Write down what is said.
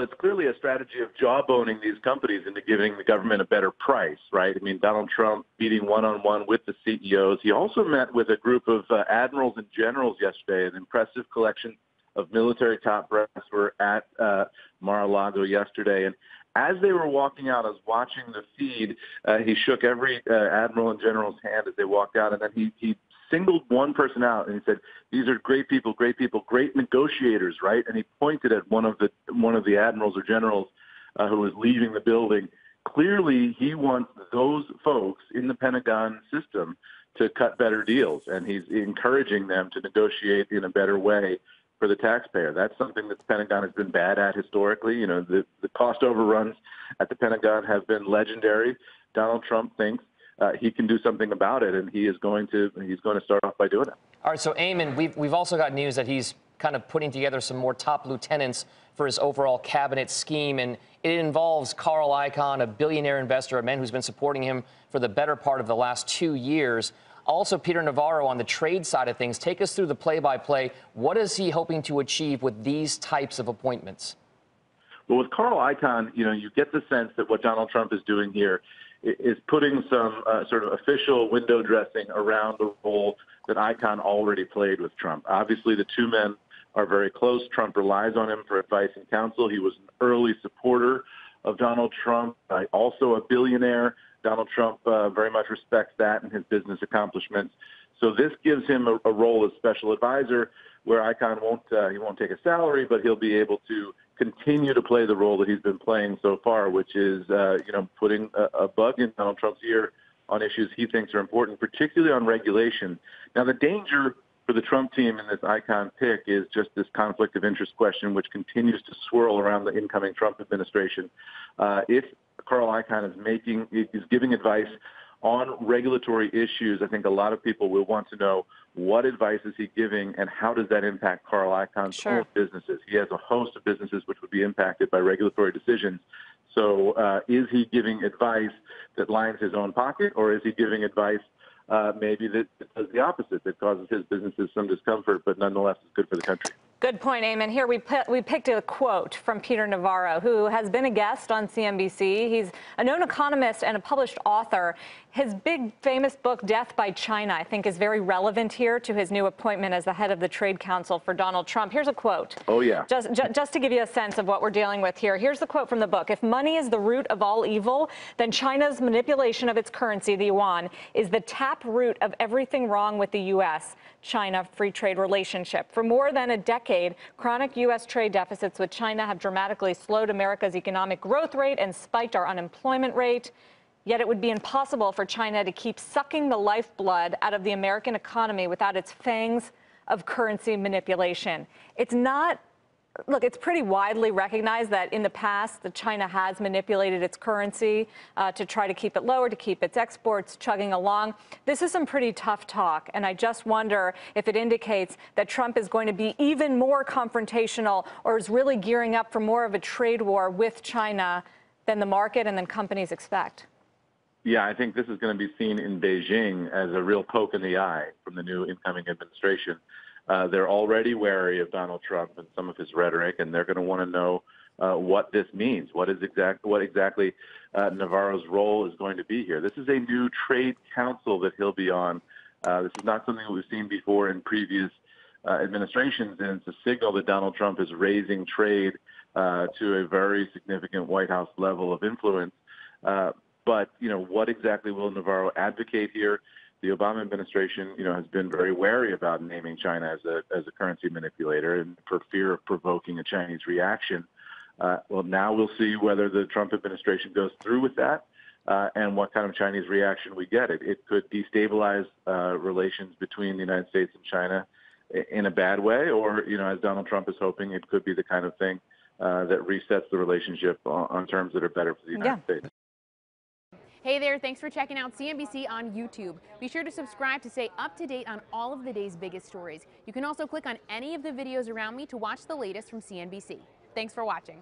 It's clearly a strategy of jawboning these companies into giving the government a better price, right? I mean, Donald Trump meeting one-on-one with the CEOs. He also met with a group of admirals and generals yesterday. An impressive collection of military top brass were at Mar-a-Lago yesterday. And as they were walking out, I was watching the feed. He shook every admiral and general's hand as they walked out, and then he singled one person out and he said, "These are great people, great negotiators," right? And he pointed at one of the admirals or generals who was leaving the building. Clearly, he wants those folks in the Pentagon system to cut better deals, and he's encouraging them to negotiate in a better way for the taxpayer. That's something that the Pentagon has been bad at historically. You know, the cost overruns at the Pentagon have been legendary. Donald Trump thinks he can do something about it, and he's going to start off by doing it. All right, so Eamon, we've also got news that he's kind of putting together some more top lieutenants for his overall cabinet scheme, and it involves Carl Icahn, a billionaire investor, a man who's been supporting him for the better part of the last 2 years. Also, Peter Navarro on the trade side of things. Take us through the play-by-play. What is he hoping to achieve with these types of appointments? Well, with Carl Icahn, you know, you get the sense that what Donald Trump is doing here is putting some sort of official window dressing around the role that Icahn already played with Trump. Obviously, the two men are very close. Trump relies on him for advice and counsel. He was an early supporter of Donald Trump, also a billionaire. Donald Trump very much respects that and his business accomplishments. So this gives him a role as special advisor where Icahn won't take a salary, but he'll be able to continue to play the role that he's been playing so far, which is putting a bug in Donald Trump's ear on issues he thinks are important, particularly on regulation. Now, the danger for the Trump team in this Icahn pick is just this conflict of interest question, which continues to swirl around the incoming Trump administration. If Carl Icahn is giving advice on regulatory issues, I think a lot of people will want to know what advice is he giving and how does that impact Carl Icahn's own businesses. He has a host of businesses which would be impacted by regulatory decisions. So is he giving advice that lines his own pocket, or is he giving advice maybe that does the opposite, that causes his businesses some discomfort, but nonetheless is good for the country? Good point, Eamon. Here we picked a quote from Peter Navarro, who has been a guest on CNBC. He's a known economist and a published author. His big famous book, Death by China, I think is very relevant here to his new appointment as the head of the Trade Council for Donald Trump. Here's a quote. Oh, yeah. Just to give you a sense of what we're dealing with here. Here's the quote from the book. "If money is the root of all evil, then China's manipulation of its currency, the yuan, is the tap root of everything wrong with the U.S.-China free trade relationship. For more than a decade, chronic U.S. trade deficits with China have dramatically slowed America's economic growth rate and spiked our unemployment rate. Yet it would be impossible for China to keep sucking the lifeblood out of the American economy without its fangs of currency manipulation." It's not, look, it's pretty widely recognized that in the past, that China has manipulated its currency to try to keep it lower, to keep its exports chugging along. This is some pretty tough talk, and I just wonder if it indicates that Trump is going to be even more confrontational or is really gearing up for more of a trade war with China than the market and than companies expect. Yeah, I think this is going to be seen in Beijing as a real poke in the eye from the new incoming administration. They're already wary of Donald Trump and some of his rhetoric, and they're going to want to know what this means, what exactly Navarro's role is going to be here. This is a new trade council that he'll be on. This is not something that we've seen before in previous administrations, and it's a signal that Donald Trump is raising trade to a very significant White House level of influence. But, you know, what exactly will Navarro advocate here? The Obama administration, you know, has been very wary about naming China as a currency manipulator and for fear of provoking a Chinese reaction. Well, now we'll see whether the Trump administration goes through with that and what kind of Chinese reaction we get. It could destabilize relations between the United States and China in a bad way, or, you know, as Donald Trump is hoping, it could be the kind of thing that resets the relationship on terms that are better for the United States. Hey there, thanks for checking out CNBC on YouTube. Be sure to subscribe to stay up to date on all of the day's biggest stories. You can also click on any of the videos around me to watch the latest from CNBC. Thanks for watching.